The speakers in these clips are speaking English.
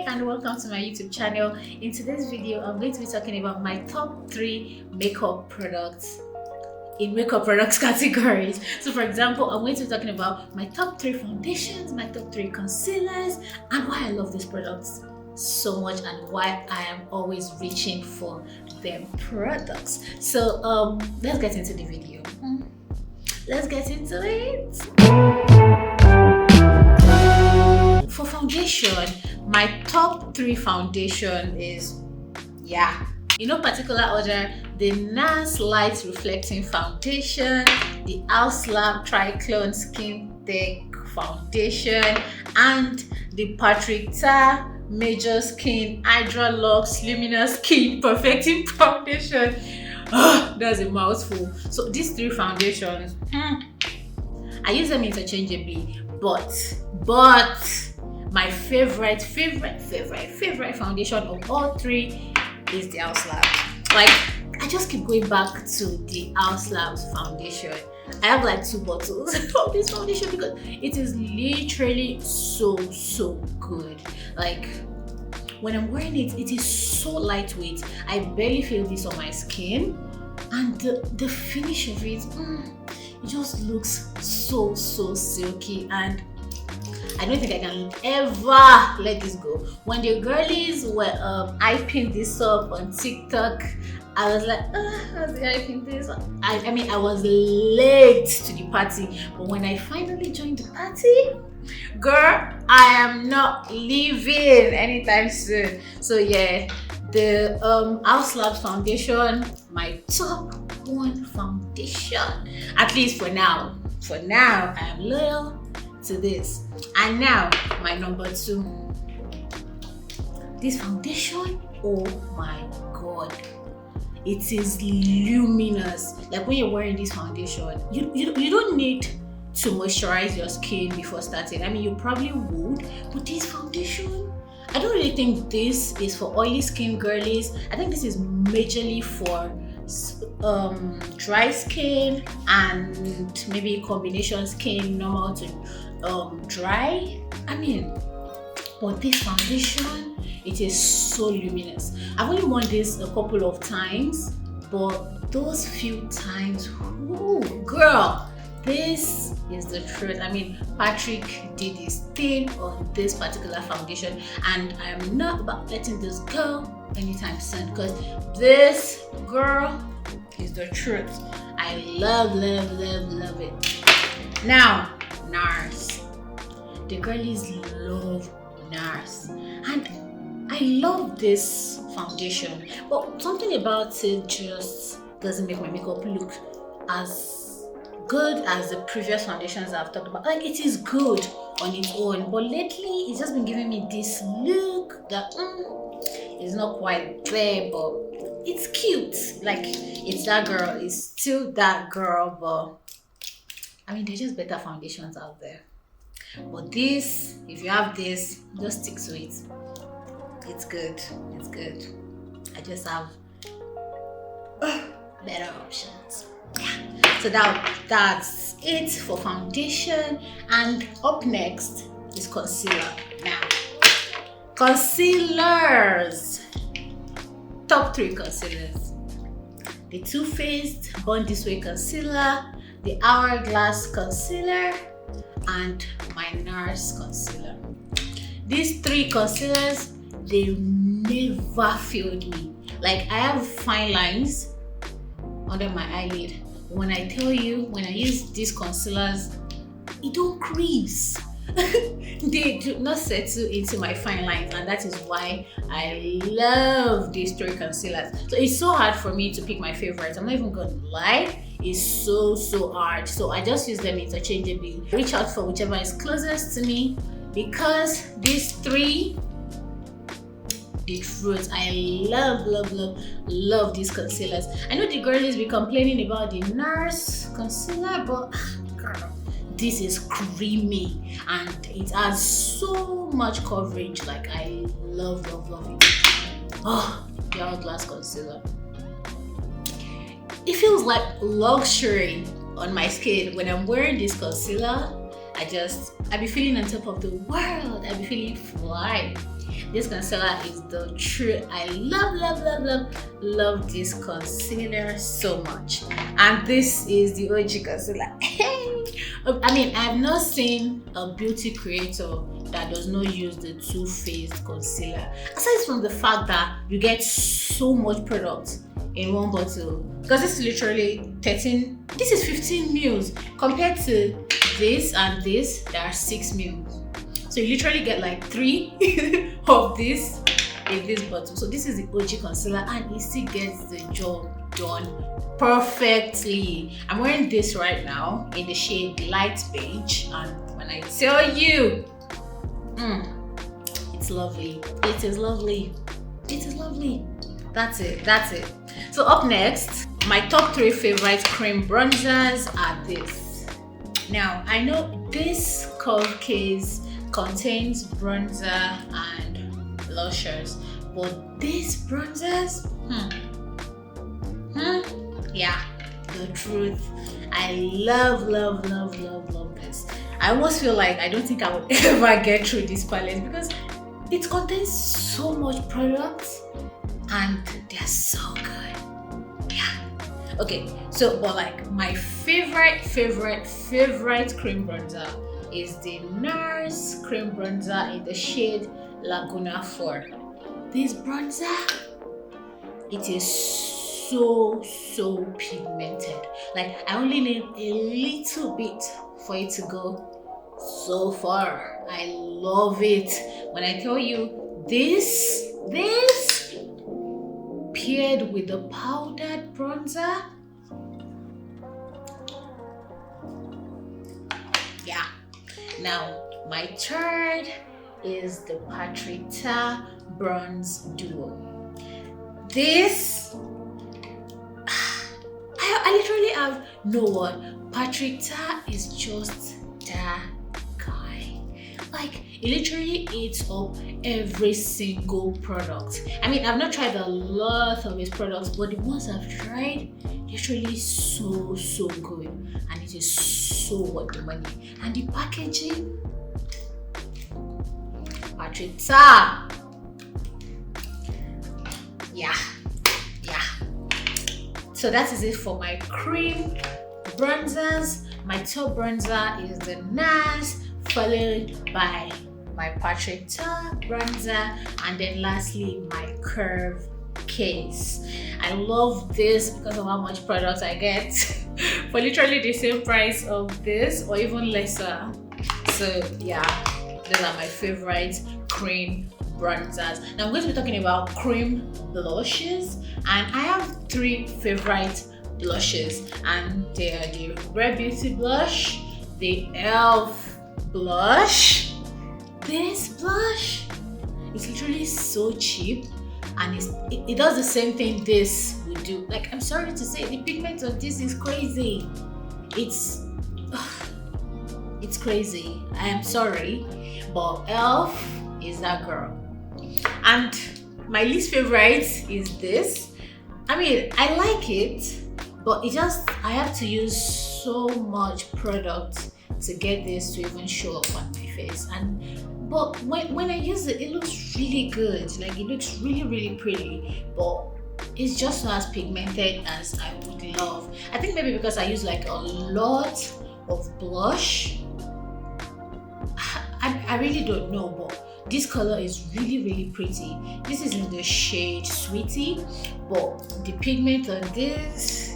and welcome to my YouTube channel. In today's video, I'm going to be talking about my top 3 makeup products in makeup products categories. So for example, I'm going to be talking about my top 3 foundations, my top 3 concealers, and why I love these products so much and why I am always reaching for them products. So let's get into the video. Let's get into it. For foundation, my top 3 foundation is, in no particular order, the NARS Light Reflecting Foundation, the House Lab Triclone Skin Thick Foundation, and the Patrick Ta Major Skin Hydra Luxe Luminous Skin Perfecting Foundation. That's a mouthful. So these 3 foundations, I use them interchangeably, but my favorite foundation of all 3 is the House Lab. Like, I just keep going back to the House Lab's foundation. I have like 2 bottles of this foundation because it is literally so good. Like, when I'm wearing it, it is so lightweight. I barely feel this on my skin, and the finish of it, it just looks so silky, and I don't think I can ever let this go. When the girlies were hyping this up on TikTok, I was like, how's they hyping this? I mean, I was late to the party, but when I finally joined the party, girl, I am not leaving anytime soon. So yeah, the House Labs foundation, my top 1 foundation, at least for now. For now, I am loyal to this. And now, my number 2. This foundation, oh my god, it is luminous. Like, when you're wearing this foundation, you don't need to moisturize your skin before starting. I mean, you probably would, but this foundation, I don't really think this is for oily skin girlies. I think this is majorly for dry skin and maybe combination skin, normal to dry. I mean, but this foundation, it is so luminous. I've only worn this a couple of times, but those few times, ooh, girl, this is the truth. I mean, Patrick did his thing on this particular foundation, and I am not about letting this go anytime soon, because this, girl, is the truth. I love it. Now, NARS. The girlies love NARS, and I love this foundation, but something about it just doesn't make my makeup look as good as the previous foundations I've talked about. Like, it is good on its own, but lately it's just been giving me this look that is not quite there, but it's cute. Like, it's that girl, it's still that girl, but I mean, there's just better foundations out there. But this, if you have this, just stick to it. It's good. I just have better options. So that's it for foundation, and up next is concealer. Now, concealers. Top 3 concealers: the Too Faced Born This Way concealer, the Hourglass concealer, and my NARS concealer. These 3 concealers, they never failed me. Like, I have fine lines under my eyelid. When I tell you, when I use these concealers, it don't crease. They do not settle into my fine lines, and that is why I love these 3 concealers. So it's so hard for me to pick my favorites. I'm not even gonna lie, it's so hard. So I just use them interchangeably. Reach out for whichever is closest to me, because these 3, the truth, I love these concealers. I know the girlies be complaining about the NARS concealer, but girl, this is creamy and it has so much coverage. Like, I love it. Oh, the Hourglass concealer, it feels like luxury on my skin. When I'm wearing this concealer, I be feeling on top of the world. I be feeling fly. This concealer is the true. I love this concealer so much. And this is the OG concealer. I mean, I've not seen a beauty creator that does not use the Too Faced concealer. Aside from the fact that you get so much product in one bottle, because this is literally 13, this is 15 mils compared to this and this, there are 6 mils. So you literally get like 3 of this in this bottle. So this is the OG concealer and it still gets the job done perfectly. I'm wearing this right now in the shade light beige, and when I tell you, it's lovely. It is lovely. It is lovely. That's it. So up next, my top 3 favorite cream bronzers are this. Now I know this curve case contains bronzer and blushers, but these bronzers, yeah, the truth. I love this. I almost feel like I don't think I would ever get through this palette because it contains so much products and they're so good. Yeah. Okay, so but like my favorite cream bronzer is the NARS cream bronzer in the shade Laguna 4. This bronzer, it is so pigmented. Like I only need a little bit for it to go so far. I love it. When I tell you this paired with the powdered bronzer, yeah. Now my third is the Patrita Bronze Duo. This I literally have no one. Patrita is just that guy. Like it literally eats up every single product. I mean, I've not tried a lot of his products, but the ones I've tried, literally so good, and it is so worth the money. And the packaging, Patrita, yeah. So that is it for my cream bronzers. My top bronzer is the NARS, followed by my Patrita bronzer, and then lastly my curve case. I love this because of how much product I get for literally the same price of this or even lesser. So yeah, those are my favorite cream bronzers. Now I'm going to be talking about cream blushes, and I have 3 favorite blushes, and they are the HudaBeauty blush, the e.l.f. blush. This blush is literally so cheap, and it does the same thing this would do. Like, I'm sorry to say, the pigment of this is crazy. It's crazy. I am sorry, but e.l.f. is that girl. And my least favorite is this. I mean, I like it, but I have to use so much product to get this to even show up on my face. But when I use it, it looks really good. Like it looks really pretty, but it's just not as pigmented as I would love. I think maybe because I use like a lot of blush. I really don't know, but this color is really pretty. This is in the shade Sweetie, but the pigment on this,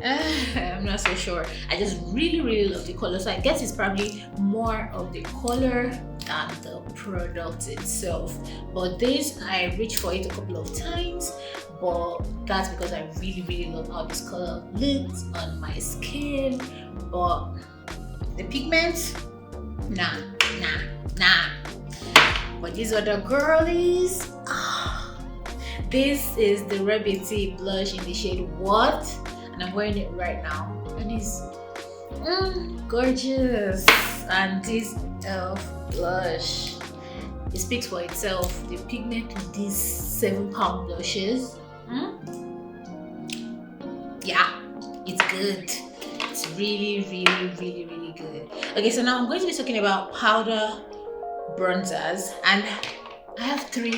I'm not so sure. I just really love the color, so I guess it's probably more of the color than the product itself. But this, I reached for it a couple of times, but that's because I really love how this color looks on my skin. But the pigment, nah. But these are the girlies. This is the HudaBeauty blush in the shade What, and I'm wearing it right now, and it's gorgeous. And this e.l.f. blush, it speaks for itself. The pigment of these 7-pound blushes, yeah, it's good. It's really good. Okay, so now I'm going to be talking about powder bronzers, and I have 3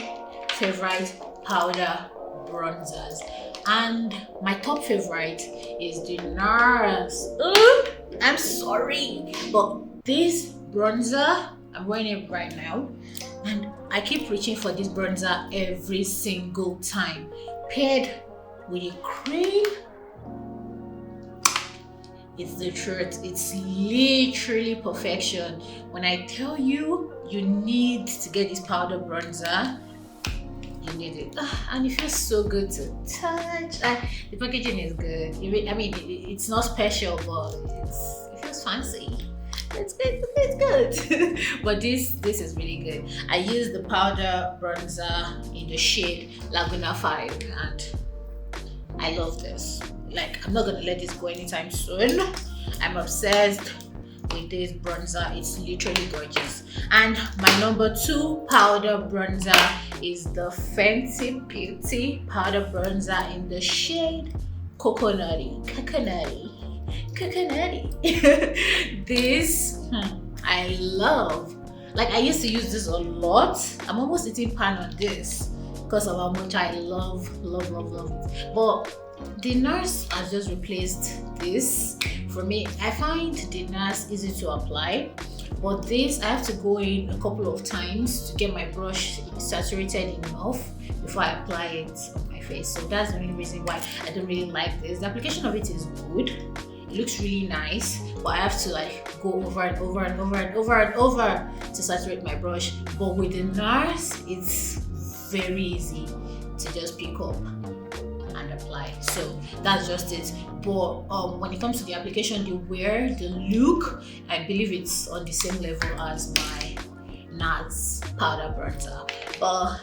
favorite powder bronzers, and my top favorite is the NARS. I'm sorry, but this bronzer, I'm wearing it right now, and I keep reaching for this bronzer every single time. Paired with a cream, it's the truth. It's literally perfection. When I tell you, you need to get this powder bronzer, you need it. And it feels so good to touch. The packaging is good. I mean, it's not special, but it feels fancy. It's good. It's good. But this is really good. I use the powder bronzer in the shade Laguna 5, and I love this. Like, I'm not gonna let this go anytime soon. I'm obsessed with this bronzer. It's literally gorgeous. And my number 2 powder bronzer is the Fenty Beauty powder bronzer in the shade Coconutty. This I love. Like, I used to use this a lot. I'm almost eating pan on this because of how much I love it. But the NARS has just replaced this for me. I find the NARS easy to apply, but this I have to go in a couple of times to get my brush saturated enough before I apply it on my face. So that's the only reason why I don't really like this. The application of it is good. It looks really nice, but I have to like go over and over to saturate my brush. But with the NARS, it's very easy to just pick up and apply. So that's just it. But when it comes to the application, the wear, the look, I believe it's on the same level as my NARS powder bronzer. But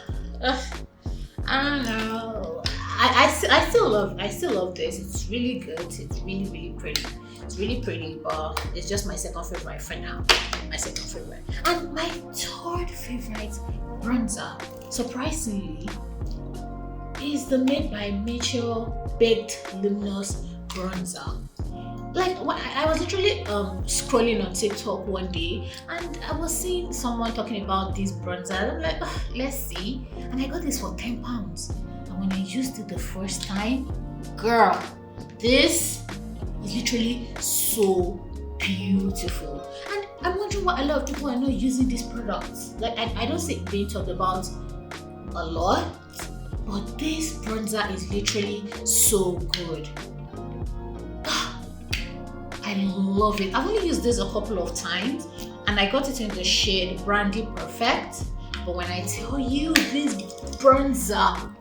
I don't know. I still love this. It's really good. It's really pretty. It's really pretty, but it's just my second favorite for now. My second favorite. And my third favorite bronzer, surprisingly, is the Made by Mitchell Baked Luminous Bronzer. Like, I was literally scrolling on TikTok one day, and I was seeing someone talking about this bronzer. I'm like, let's see. And I got this for £10. And when I used it the first time, girl, this is literally so beautiful. And I'm wondering why a lot of people are not using this product. Like, I don't see it being talked about a lot, but this bronzer is literally so good. I love it. I've only used this a couple of times, and I got it in the shade Brandy Perfect. But when I tell you, this bronzer,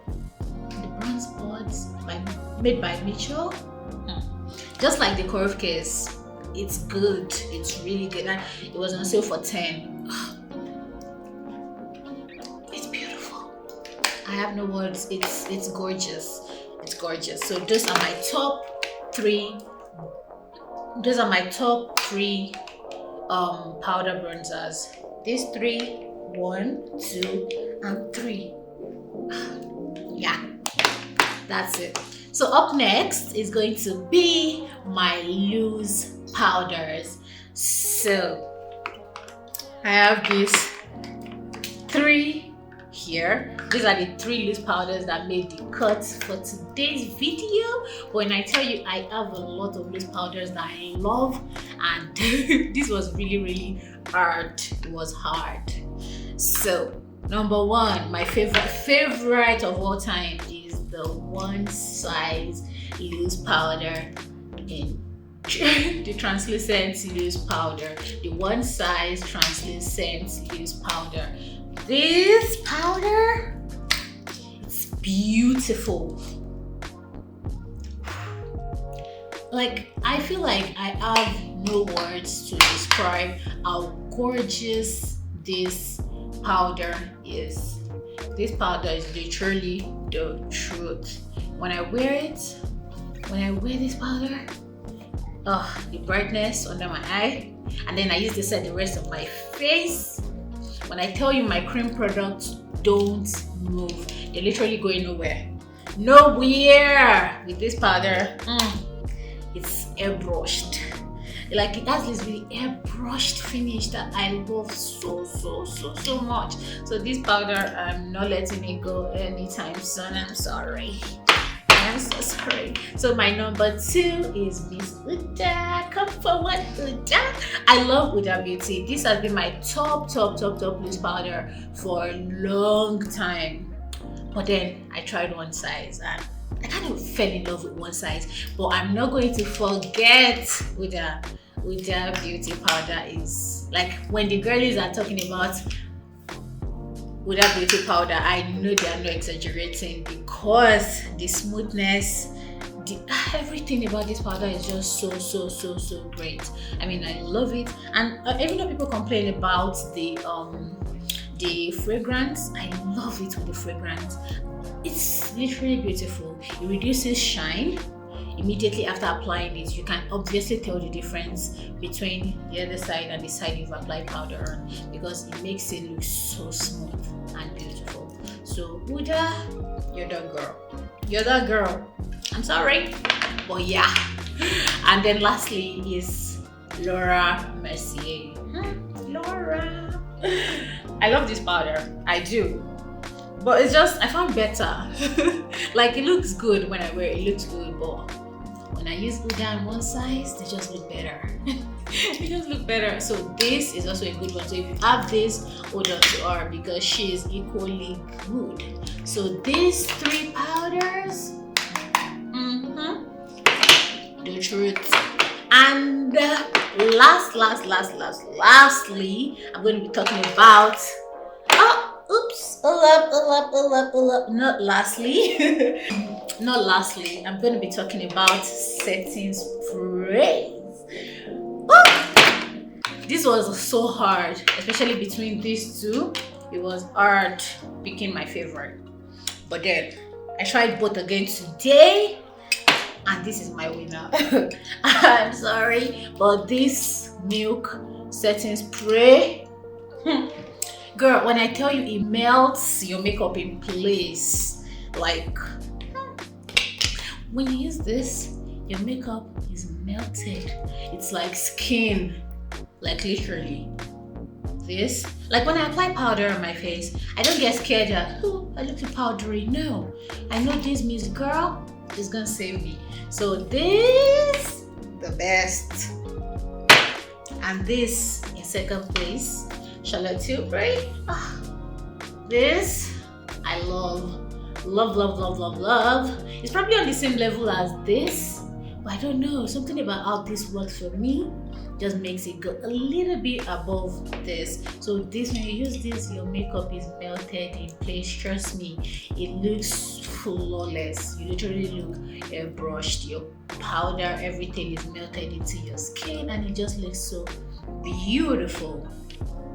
the bronze pods made by Mitchell, just like the curve case, it's good. It's really good, and it was on sale for 10. It's beautiful. I have no words. It's gorgeous. It's gorgeous. So those are my top 3. Those are my top 3 powder bronzers. These 3, 1, 2, and 3. Yeah, that's it. So up next is going to be my loose powders. So I have these 3 here. These are the 3 loose powders that made the cut for today's video. When I tell you, I have a lot of loose powders that I love, and this was really hard. It was hard. So number 1, my favorite of all time is the one size loose powder in the translucent loose powder. The one size translucent loose powder. This powder, it's beautiful. Like, I feel like I have no words to describe how gorgeous this powder is. This powder is literally the truth. When I wear this powder, the brightness under my eye, and then I use this at the rest of my face. When I tell you, my cream products don't move. They're literally going nowhere. Nowhere with this powder. It's airbrushed. Like it has this really airbrushed finish that I love so much. So this powder, I'm not letting it go anytime soon. I'm sorry. I'm so sorry. So my number 2 is Miss Huda. Come forward, Huda. I love HudaBeauty. This has been my top loose powder for a long time. But then I tried one size and I kind of fell in love with one size. But I'm not going to forget HudaBeauty powder is like when the girlies are talking about HudaBeauty powder, I know they are not exaggerating because the smoothness, everything about this powder is just so great. I mean, I love it. And even though people complain about the fragrance, I love it with the fragrance. It's literally beautiful. It reduces shine. Immediately after applying it, you can obviously tell the difference between the other side and the side you've applied powder on, because it makes it look so smooth and beautiful. So Huda, you're the girl. You're the girl. I'm sorry, but yeah. And then lastly is Laura Mercier. Laura. I love this powder. I do. But it's just, I found better. Like it looks good when I wear it. It looks good, but when I use Huda on one size, they just look better. They just look better. So this is also a good one. So if you have this, hold on to her because she is equally good. So these 3 powders, the truth. And lastly, I'm going to be talking about not lastly, I'm going to be talking about setting sprays. This was so hard, especially between these 2. It was hard picking my favorite, but then I tried both again today and this is my winner. I'm sorry, but this milk setting spray, girl, when I tell you it melts your makeup in place. Like when you use this, your makeup is melted. It's like skin, like literally. This, like when I apply powder on my face, I don't get scared that, oh, I look too powdery. No, I know this means, girl, is gonna save me. So this, the best. And this in second place, Charlotte Tilbury. This I love. It's probably on the same level as this, but I don't know, something about how this works for me just makes it go a little bit above this. So this, when you use this, your makeup is melted in place. Trust me, it looks flawless. You literally look airbrushed. Your powder, everything is melted into your skin and it just looks so beautiful.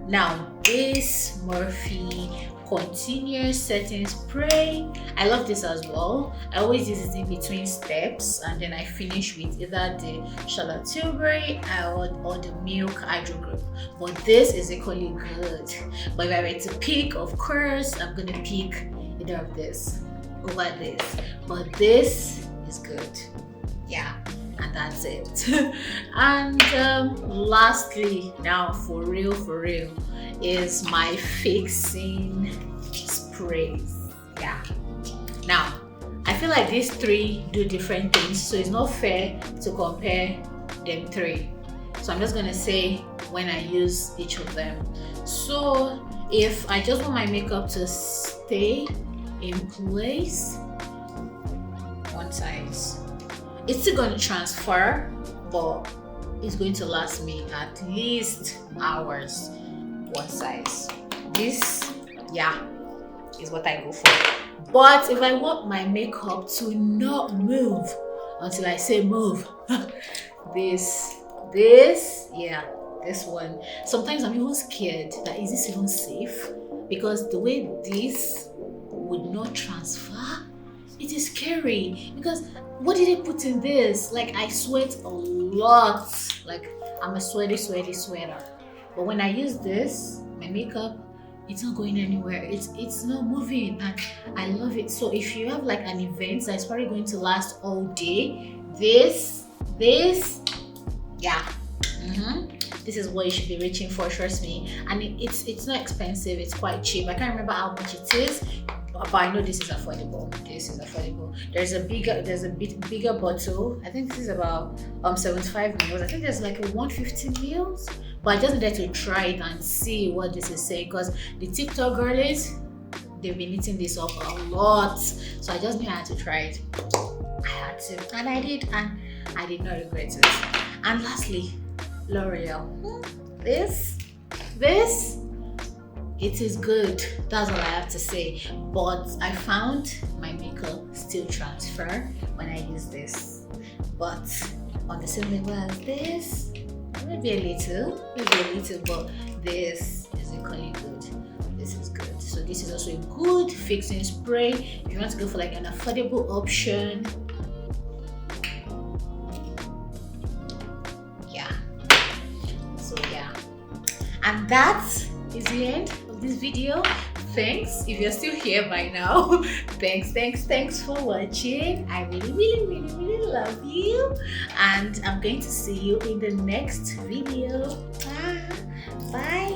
Now this Morphe continuous setting spray, I love this as well. I always use it in between steps and then I finish with either the Charlotte Tilbury or the Milk Hydro Group. But this is equally good. But if I were to pick, of course, I'm gonna pick either of this over this. But this is good. Yeah. And that's it. And lastly, now for real, is my fixing sprays. Yeah. Now, I feel like these 3 do different things, so it's not fair to compare them 3. So I'm just gonna say when I use each of them. So if I just want my makeup to stay in place, one size. It's still going to transfer, but it's going to last me at least hours. One size. This, yeah, is what I go for. But if I want my makeup to not move until I say move, this, yeah, this one. Sometimes I'm even scared that is this even safe? Because the way this would not transfer, it is scary. Because what did they put in this? Like, I sweat a lot. Like, I'm a sweaty sweater. But when I use this, my makeup, it's not going anywhere. It's not moving, and I love it. So if you have like an event that's probably going to last all day, this, yeah, This is what you should be reaching for, trust me. And it's not expensive, it's quite cheap. I can't remember how much it is, but I know this is affordable. There's a bigger bottle. I think this is about 75 mils. I think there's like a 150 mils, but I just needed to try it and see what this is saying, because the TikTok girlies, they've been eating this up a lot, so I just knew I had to try it. I had to, and I did, and I did not regret it. And lastly, L'Oreal. This it is good, that's all I have to say. But I found my makeup still transfer when I use this, but on the same level as this, maybe a little, but this is equally good. This is good. So this is also a good fixing spray if you want to go for like an affordable option. Yeah, so yeah, and that is the end of this video. Thanks if you're still here by now. Thanks for watching. I really love you, and I'm going to see you in the next video. Bye.